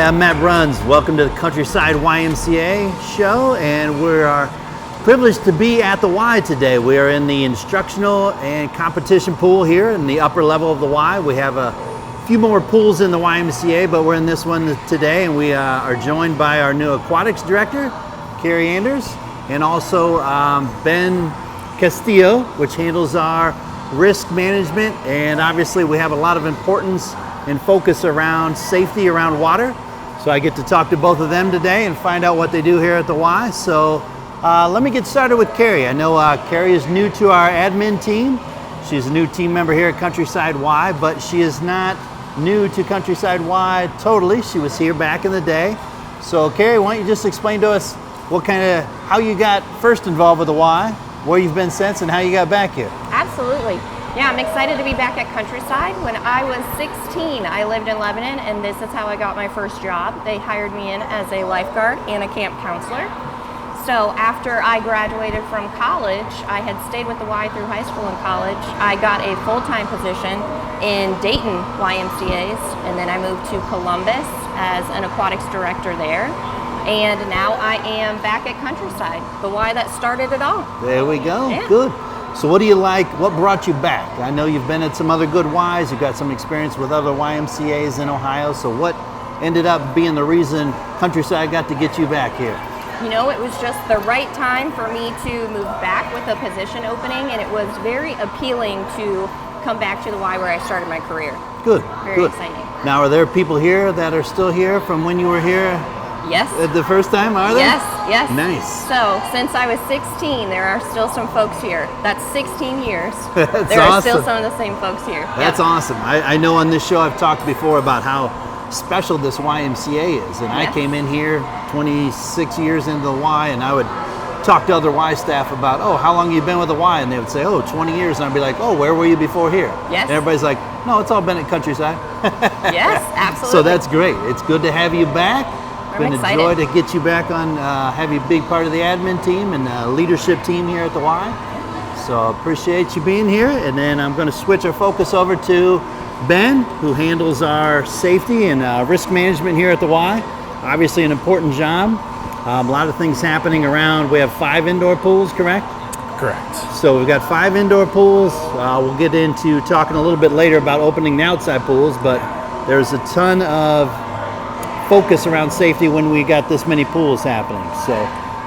I'm Matt Bruns. Welcome to the Countryside YMCA show, and we are privileged to be at the Y today. We are in the instructional and competition pool here in the upper level of the Y. We have a few more pools in the YMCA, but we're in this one today, and we are joined by our new aquatics director, Carrie Anders, and also Ben Castillo, which handles our risk management. And obviously we have a lot of importance and focus around safety around water. So I get to talk to both of them today and find out what they do here at the Y. So let me get started with Carrie. I know Carrie is new to our admin team. She's a new team member here at Countryside Y, but she is not new to Countryside Y totally. She was here back in the day. So Carrie, why don't you just explain to us how you got first involved with the Y, where you've been since, and how you got back here. Absolutely. Yeah, I'm excited to be back at Countryside. When I was 16, I lived in Lebanon, and this is how I got my first job. They hired me in as a lifeguard and a camp counselor. So after I graduated from college, I had stayed with the Y through high school and college. I got a full-time position in Dayton YMCA's, and then I moved to Columbus as an aquatics director there. And now I am back at Countryside, the Y that started it all. There we go. Yeah. Good. So what do you like? What brought you back? I know you've been at some other good Ys. You've got some experience with other YMCA's in Ohio. So what ended up being the reason Countryside got to get you back here? You know, it was just the right time for me to move back with a position opening, and it was very appealing to come back to the Y where I started my career. Good. Very exciting. Now, are there people here that are still here from when you were here? Yes. The first time, are there? Yes. Nice. So, since I was 16, there are still some folks here. That's 16 years. That's there awesome. are still some of the same folks here. That's awesome. I know on this show I've talked before about how special this YMCA is. And I came in here 26 years into the Y, and I would talk to other Y staff about, oh, how long have you been with the Y? And they would say, oh, 20 years. And I'd be like, oh, where were you before here? Yes. And everybody's like, no, it's all been at Countryside. Yes, absolutely. So that's great. It's good to have you back. I'm been excited. a joy to get you back on, have you big part of the admin team and leadership team here at the Y. So appreciate you being here. And then I'm going to switch our focus over to Ben, who handles our safety and risk management here at the Y. Obviously an important job. A lot of things happening around. We have 5 indoor pools, correct? Correct. So we've got 5 indoor pools. We'll get into talking a little bit later about opening the outside pools, but there's a ton of focus around safety when we got this many pools happening. So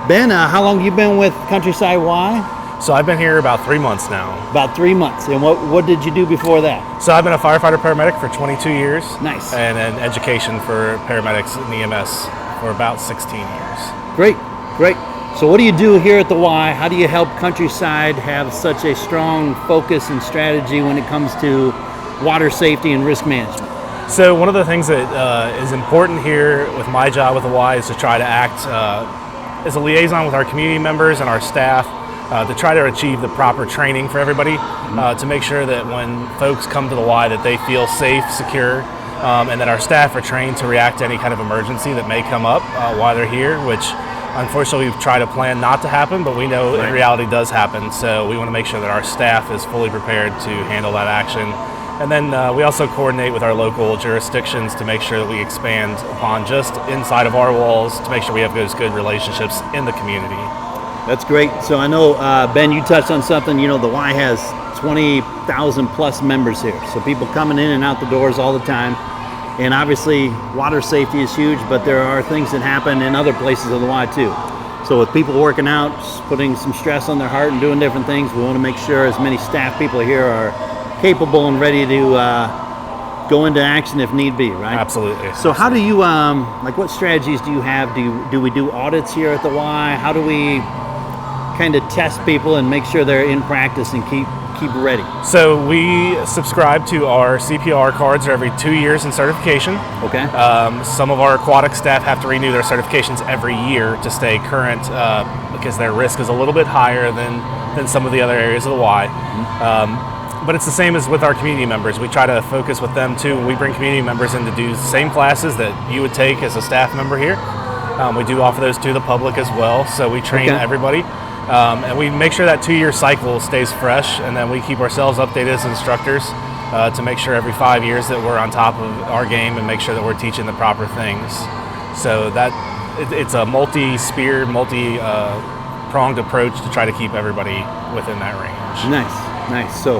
Ben, how long have you been with Countryside Y? So I've been here about 3 months now. About 3 months. And what did you do before that? So I've been a firefighter paramedic for 22 years. Nice. And in education for paramedics in EMS for about 16 years. Great. So what do you do here at the Y? How do you help Countryside have such a strong focus and strategy when it comes to water safety and risk management? So one of the things that is important here with my job with the Y is to try to act as a liaison with our community members and our staff to try to achieve the proper training for everybody, to make sure that when folks come to the Y that they feel safe, secure, and that our staff are trained to react to any kind of emergency that may come up while they're here, which unfortunately we've tried to plan not to happen, but we know in reality does happen. So we want to make sure that our staff is fully prepared to handle that action. And then we also coordinate with our local jurisdictions to make sure that we expand upon just inside of our walls to make sure we have those good relationships in the community. That's great. So I know, Ben, you touched on something. You know, the Y has 20,000 plus members here. So people coming in and out the doors all the time. And obviously water safety is huge, but there are things that happen in other places of the Y too. So with people working out, putting some stress on their heart and doing different things, we want to make sure as many staff people here are capable and ready to go into action if need be, right? Absolutely. So how do you, what strategies do you have? Do we do audits here at the Y? How do we kind of test people and make sure they're in practice and keep ready? So we subscribe to our CPR cards every 2 years in certification. Okay. Some of our aquatic staff have to renew their certifications every year to stay current because their risk is a little bit higher than some of the other areas of the Y. But it's the same as with our community members. We try to focus with them too. We bring community members in to do the same classes that you would take as a staff member here. We do offer those to the public as well. So we train everybody. And we make sure that 2-year cycle stays fresh, and then we keep ourselves updated as instructors to make sure every 5 years that we're on top of our game and make sure that we're teaching the proper things. So that it's a multi-spear, multi-pronged approach to try to keep everybody within that range. Nice. So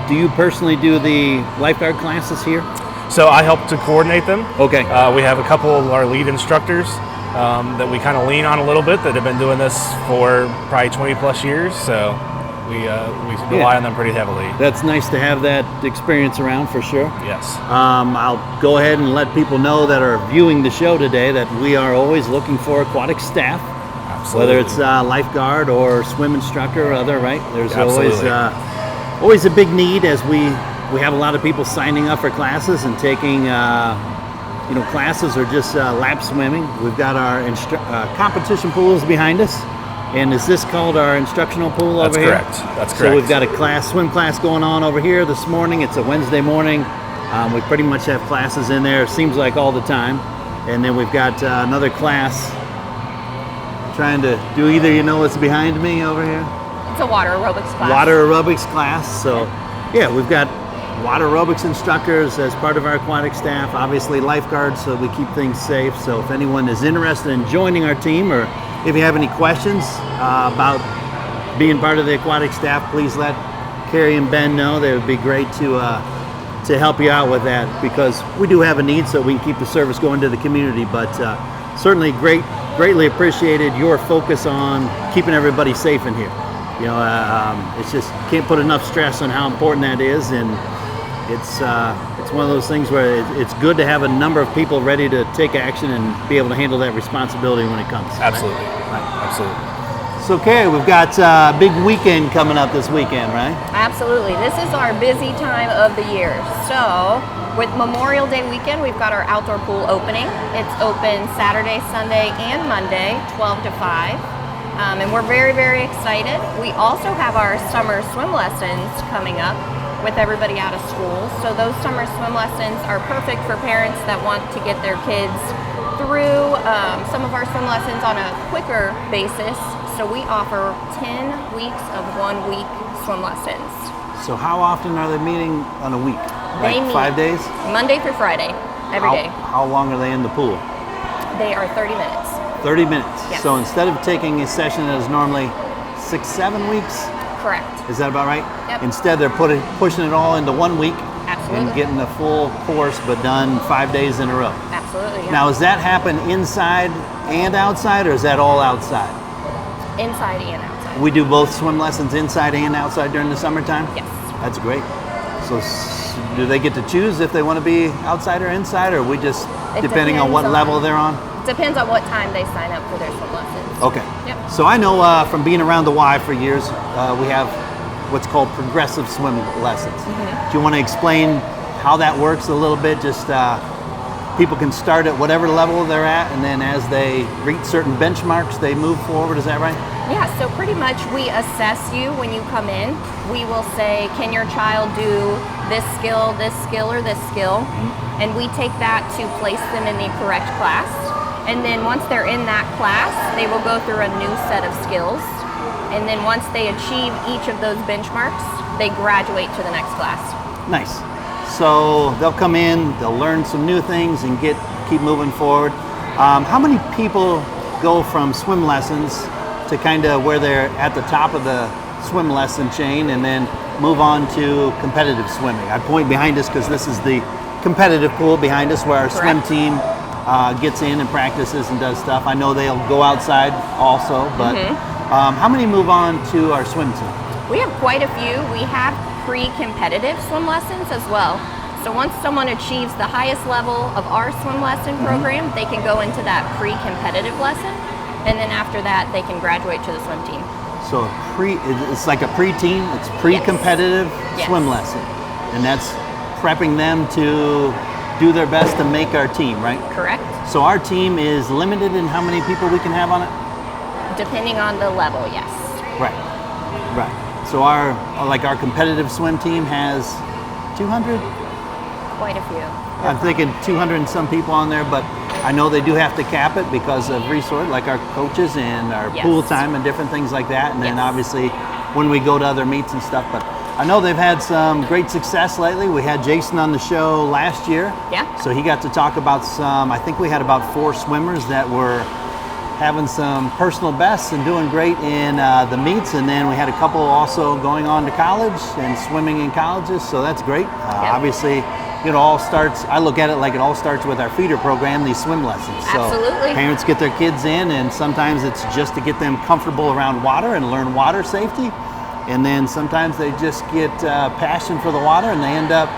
do you personally do the lifeguard classes here? So I help to coordinate them. Okay. We have a couple of our lead instructors that we kind of lean on a little bit that have been doing this for probably 20 plus years. So we rely on them pretty heavily. That's nice to have that experience around for sure. Yes. I'll go ahead and let people know that are viewing the show today that we are always looking for aquatic staff. Absolutely. Whether it's lifeguard or swim instructor or other, right? There's Absolutely. always a big need as we have a lot of people signing up for classes and taking classes or just lap swimming. We've got our competition pools behind us. And is this called our instructional pool over here? That's correct. So we've got a swim class going on over here this morning. It's a Wednesday morning. We pretty much have classes in there, it seems like all the time. And then we've got another class trying to do what's behind me over here? It's a water aerobics class. Water aerobics class. So yeah, we've got water aerobics instructors as part of our aquatic staff, obviously lifeguards, so we keep things safe. So if anyone is interested in joining our team, or if you have any questions about being part of the aquatic staff, please let Carrie and Ben know. They would be great to help you out with that, because we do have a need so we can keep the service going to the community. But certainly greatly appreciated your focus on keeping everybody safe in here. It's just can't put enough stress on how important that is, and it's one of those things where it's good to have a number of people ready to take action and be able to handle that responsibility when it comes. Absolutely. Right. Absolutely. So, Carrie, we've got a big weekend coming up this weekend, right? Absolutely. This is our busy time of the year. So, with Memorial Day weekend, we've got our outdoor pool opening. It's open Saturday, Sunday, and Monday, 12 to 5. And we're very, very excited. We also have our summer swim lessons coming up with everybody out of school. So those summer swim lessons are perfect for parents that want to get their kids through some of our swim lessons on a quicker basis. So we offer 10 weeks of 1 week swim lessons. So how often are they meeting on a week? They meet 5 days? Monday through Friday, every day. How long are they in the pool? They are 30 minutes. 30 minutes. Yes. So instead of taking a session that is normally 6-7 weeks, Correct. is that about right? Yep. Instead, they're pushing it all into 1 week. Absolutely. And getting the full course, but done 5 days in a row. Absolutely. Yeah. Now, does that happen inside and outside, or is that all outside? Inside and outside. We do both swim lessons inside and outside during the summertime? Yes. That's great. So do they get to choose if they want to be outside or inside, or we just, depending on what level they're on? Depends on what time they sign up for their swim lessons. Okay. Yep. So I know from being around the Y for years, we have what's called progressive swim lessons. Mm-hmm. Do you want to explain how that works a little bit? Just people can start at whatever level they're at, and then as they reach certain benchmarks, they move forward. Is that right? Yeah, so pretty much we assess you when you come in. We will say, can your child do this skill, or this skill? Mm-hmm. And we take that to place them in the correct class. And then once they're in that class, they will go through a new set of skills. And then once they achieve each of those benchmarks, they graduate to the next class. Nice. So they'll come in, they'll learn some new things and keep moving forward. How many people go from swim lessons to kind of where they're at the top of the swim lesson chain and then move on to competitive swimming? I point behind us because this is the competitive pool behind us where our swim team gets in and practices and does stuff. I know they'll go outside also, but how many move on to our swim team? We have quite a few. We have pre-competitive swim lessons as well. So once someone achieves the highest level of our swim lesson program, they can go into that pre-competitive lesson, and then after that they can graduate to the swim team. So it's like a pre-team, it's pre-competitive Yes. swim lesson, and that's prepping them to do their best to make our team, right? Correct. So our team is limited in how many people we can have on it? Depending on the level, yes. Right. So our competitive swim team has 200? Quite a few. I'm thinking 200 and some people on there, but I know they do have to cap it because of resource, like our coaches and our Yes. pool time and different things like that. And then Yes. obviously when we go to other meets and stuff, but I know they've had some great success lately. We had Jason on the show last year. Yeah. So he got to talk about I think we had about 4 swimmers that were having some personal bests and doing great in the meets. And then we had a couple also going on to college and swimming in colleges. So that's great. Obviously, it all starts, I look at it like it all starts with our feeder program, these swim lessons. Absolutely. So parents get their kids in, and sometimes it's just to get them comfortable around water and learn water safety. And then sometimes they just get passion for the water, and they end up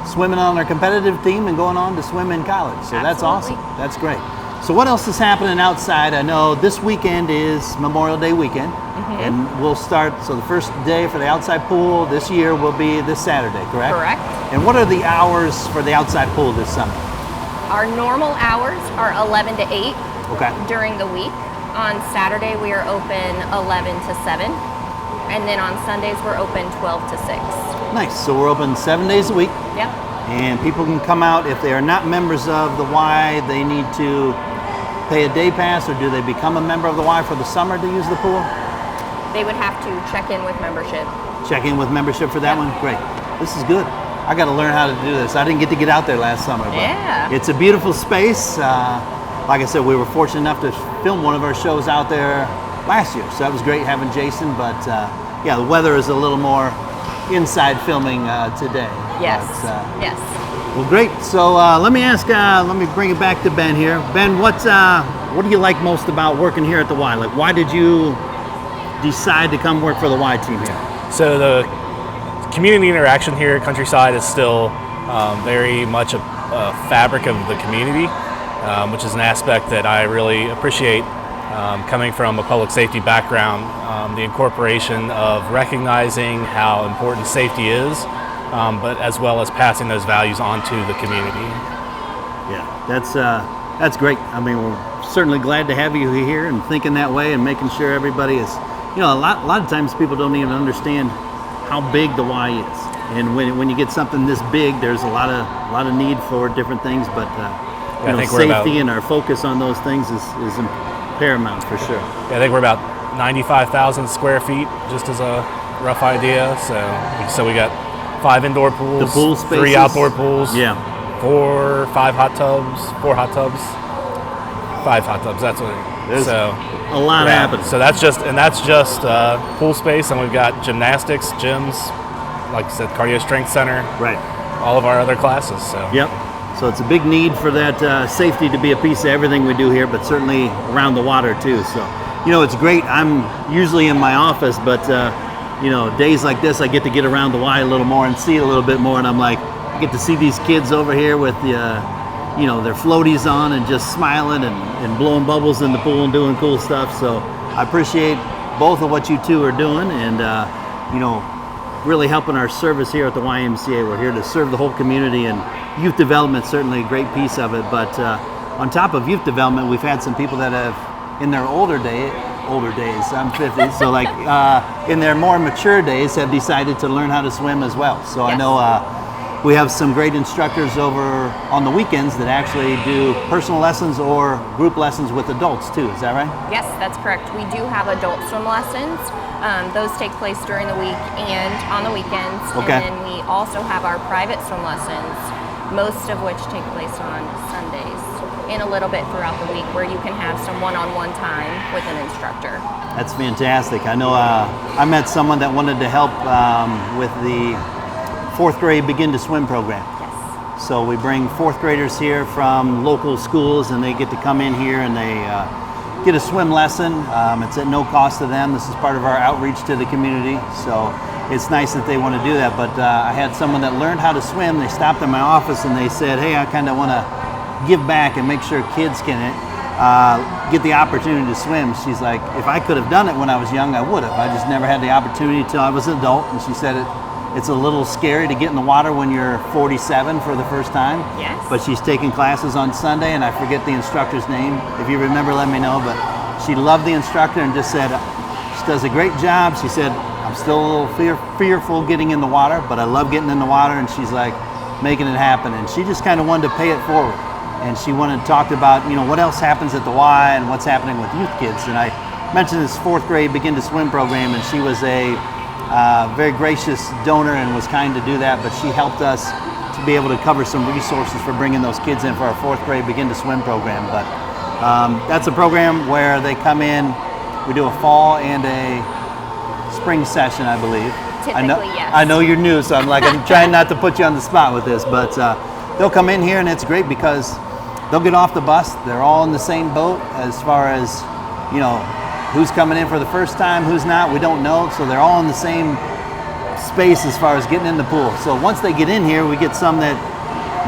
swimming on their competitive team and going on to swim in college. So that's awesome. That's great. So what else is happening outside? I know this weekend is Memorial Day weekend, and we'll start, so the first day for the outside pool this year will be this Saturday, correct? Correct. And what are the hours for the outside pool this summer? Our normal hours are 11 to 8 during the week. On Saturday, we are open 11 to 7. And then on Sundays, we're open 12 to 6. Nice. So we're open 7 days a week. Yep. And people can come out. If they are not members of the Y, they need to pay a day pass, or do they become a member of the Y for the summer to use the pool? They would have to check in with membership. Check in with membership for that one? Great. This is good. I got to learn how to do this. I didn't get to get out there last summer, but it's a beautiful space. Like I said, we were fortunate enough to film one of our shows out there last year, so that was great having Jason. But yeah, the weather is a little more inside filming today. Yes. But, yes. Well, great. So let me ask. Let me bring it back to Ben here. Ben, what do you like most about working here at the Y? Like, why did you decide to come work for the Y team here? So the community interaction here at Countryside is still very much a fabric of the community, which is an aspect that I really appreciate. Coming from a public safety background, the incorporation of recognizing how important safety is, but as well as passing those values on to the community. Yeah, that's great. I mean, we're certainly glad to have you here and thinking that way and making sure everybody is, you know, a lot of times people don't even understand how big the Y is. And when you get something this big, there's a lot of need for different things, but you know, safety and our focus on those things is paramount for sure. Yeah, I think we're about 95,000 square feet, just as a rough idea. So we got 5 indoor pools, the pool spaces, 3 outdoor pools, 5 hot tubs, 4 hot tubs, 5 hot tubs. That's what. There's so a lot happening. So that's just pool space, and we've got gymnastics, gyms, like I said, cardio strength center, right? All of our other classes. So yep. So it's a big need for that safety to be a piece of everything we do here, but certainly around the water too. So, you know, it's great. I'm usually in my office, but you know, days like this, I get to get around the Y a little more and see it a little bit more. And I'm like, I get to see these kids over here with the, you know, their floaties on and just smiling and blowing bubbles in the pool and doing cool stuff. So I appreciate both of what you two are doing, and you know, really helping our service here at the YMCA. We're here to serve the whole community, and youth development is certainly a great piece of it. But on top of youth development, we've had some people that have, in their older days, I'm 50, so like in their more mature days, have decided to learn how to swim as well. So I know we have some great instructors over on the weekends that actually do personal lessons or group lessons with adults too. Is that right? Yes, that's correct. We do have adult swim lessons. Those take place during the week and on the weekends. Okay. And then we also have our private swim lessons, most of which take place on Sundays, and a little bit throughout the week, where you can have some one-on-one time with an instructor. That's fantastic. I know I met someone that wanted to help with the 4th grade Begin to Swim program. Yes. So we bring 4th graders here from local schools, and they get to come in here and they get a swim lesson. It's at no cost to them. This is part of our outreach to the community. So it's nice that they want to do that. But I had someone that learned how to swim. They stopped in my office and they said, hey, I kind of want to give back and make sure kids can get the opportunity to swim. She's like, if I could have done it when I was young, I would have. I just never had the opportunity until I was an adult. And she said it's a little scary to get in the water when you're 47 for the first time. Yes. But she's taking classes on Sunday, and I forget the instructor's name. If you remember, let me know. But she loved the instructor and just said, she does a great job. She said, I'm still a little fearful getting in the water, but I love getting in the water. And she's like making it happen. And she just kind of wanted to pay it forward. And she wanted to talk about, you know, what else happens at the Y and what's happening with youth kids. And I mentioned this 4th grade Begin to Swim program, and she was a very gracious donor and was kind to do that, but she helped us to be able to cover some resources for bringing those kids in for our 4th grade Begin to Swim program. But that's a program where they come in, we do a fall and a spring session, I believe. Typically, yes. I know you're new, so I'm trying not to put you on the spot with this, but they'll come in here and it's great because they'll get off the bus. They're all in the same boat as far as, you know, who's coming in for the first time, who's not, we don't know. So they're all in the same space as far as getting in the pool. So once they get in here, we get some that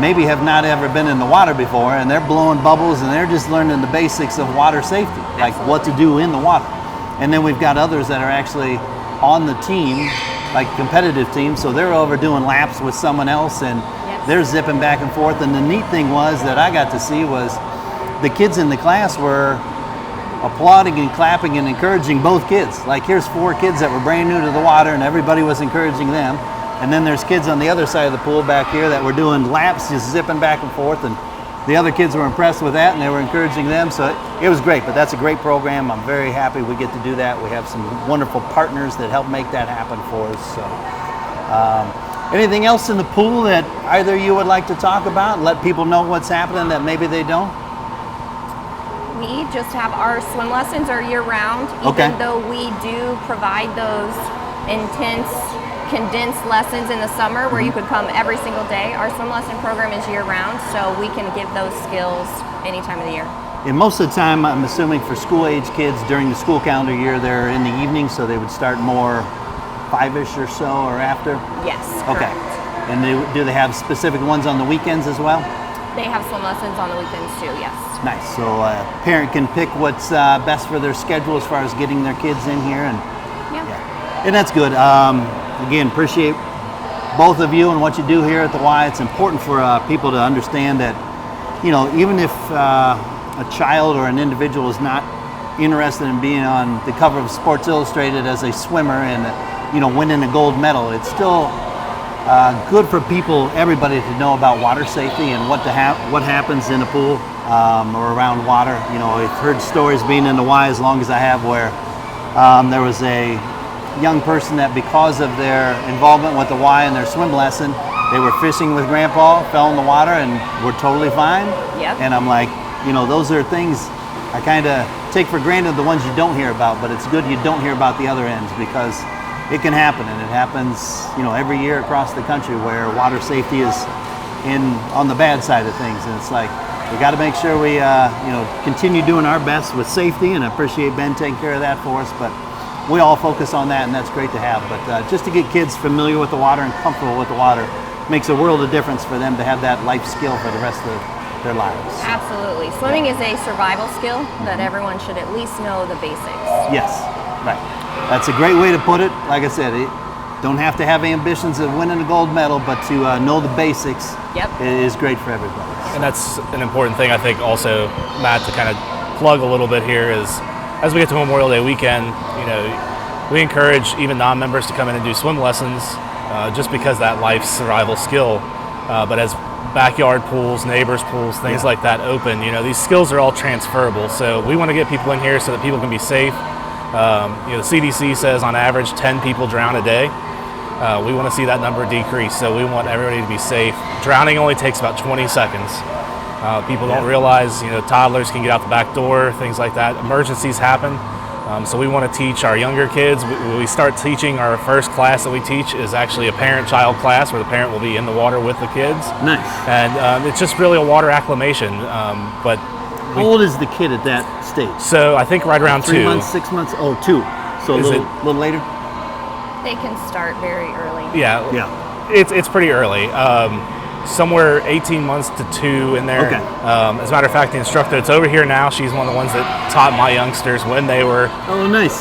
maybe have not ever been in the water before, and they're blowing bubbles and they're just learning the basics of water safety, like what to do in the water. And then we've got others that are actually on the team, like competitive teams, so they're over doing laps with someone else and they're zipping back and forth. And the neat thing was that I got to see was the kids in the class were applauding and clapping and encouraging both kids. Like, here's 4 kids that were brand new to the water and everybody was encouraging them. And then there's kids on the other side of the pool back here that were doing laps, just zipping back and forth, and the other kids were impressed with that and they were encouraging them. So it was great, but that's a great program. I'm very happy we get to do that. We have some wonderful partners that help make that happen for us. So anything else in the pool that either you would like to talk about? Let people know what's happening that maybe they don't? We just have our swim lessons are year round, even though we do provide those intense, condensed lessons in the summer where you could come every single day. Our swim lesson program is year round, so we can give those skills any time of the year. And most of the time, I'm assuming for school age kids during the school calendar year, they're in the evening, so they would start more 5-ish or so or after? Yes, okay. Correct. And do they have specific ones on the weekends as well? They have swim lessons on the weekends too, yes. Nice. So a parent can pick what's best for their schedule as far as getting their kids in here. And yeah. And that's good. Again, appreciate both of you and what you do here at the Y. It's important for people to understand that, you know, even if a child or an individual is not interested in being on the cover of Sports Illustrated as a swimmer and, you know, winning a gold medal, it's still good for people, everybody, to know about water safety and what happens in a pool or around water. You know, I've heard stories being in the Y as long as I have where there was a young person that because of their involvement with the Y and their swim lesson, they were fishing with Grandpa, fell in the water, and were totally fine. Yep. And I'm like, you know, those are things I kind of take for granted, the ones you don't hear about, but it's good you don't hear about the other ends because it can happen, and it happens, you know, every year across the country where water safety is on the bad side of things, and it's like we got to make sure we, you know, continue doing our best with safety, and I appreciate Ben taking care of that for us. But we all focus on that, and that's great to have. But just to get kids familiar with the water and comfortable with the water makes a world of difference for them to have that life skill for the rest of their lives. Absolutely, swimming is a survival skill that everyone should at least know the basics. Yes, right. That's a great way to put it. Like I said, don't have to have ambitions of winning a gold medal, but to know the basics is great for everybody. And that's an important thing, I think, also, Matt, to kind of plug a little bit here is, as we get to Memorial Day weekend, you know, we encourage even non-members to come in and do swim lessons just because that life survival skill. But as backyard pools, neighbors pools, things like that open, you know, these skills are all transferable. So we want to get people in here so that people can be safe. You know, the CDC says on average 10 people drown a day. We want to see that number decrease, so we want everybody to be safe. Drowning only takes about 20 seconds. People don't realize, you know, toddlers can get out the back door, things like that. Emergencies happen. So we want to teach our younger kids. We start teaching, our first class that we teach is actually a parent-child class where the parent will be in the water with the kids. Nice. And it's just really a water acclimation. But how old is the kid at that stage? So I think right around 2. 3 months, 6 months? Oh, 2. So a little later? They can start very early. Yeah. It's pretty early. Somewhere 18 months to 2 in there. Okay. As a matter of fact, the instructor that's over here now, she's one of the ones that taught my youngsters when they were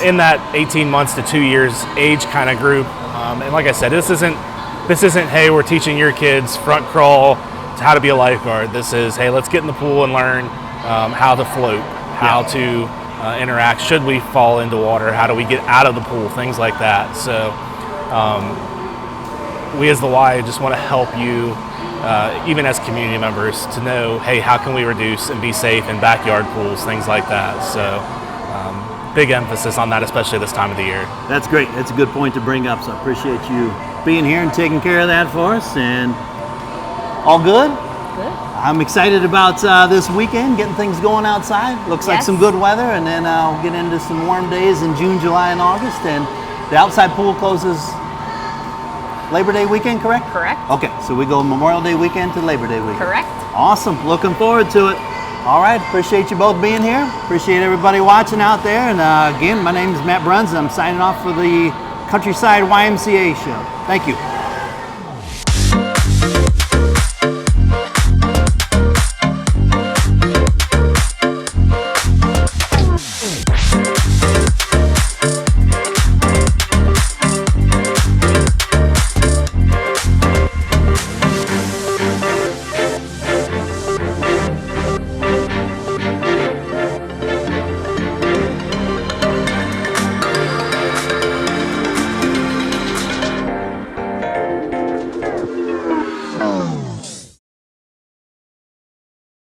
in that 18 months to 2 years age kind of group. And like I said, this isn't, hey, we're teaching your kids front crawl to how to be a lifeguard. This is, hey, let's get in the pool and learn how to float, how to interact. Should we fall into water? How do we get out of the pool? Things like that. So we as the Y just want to help you, even as community members, to know, hey, how can we reduce and be safe in backyard pools, things like that. So big emphasis on that, especially this time of the year. That's great. That's a good point to bring up. So I appreciate you being here and taking care of that for us. And all good? Good. I'm excited about this weekend, getting things going outside. Looks like Yes. some good weather, and then I'll get into some warm days in June, July, and August. And the outside pool closes Labor Day weekend, correct? Correct. Okay, so we go Memorial Day weekend to Labor Day weekend. Correct. Awesome. Looking forward to it. All right. Appreciate you both being here. Appreciate everybody watching out there. And again, my name is Matt Bruns, and I'm signing off for the Countryside YMCA show. Thank you.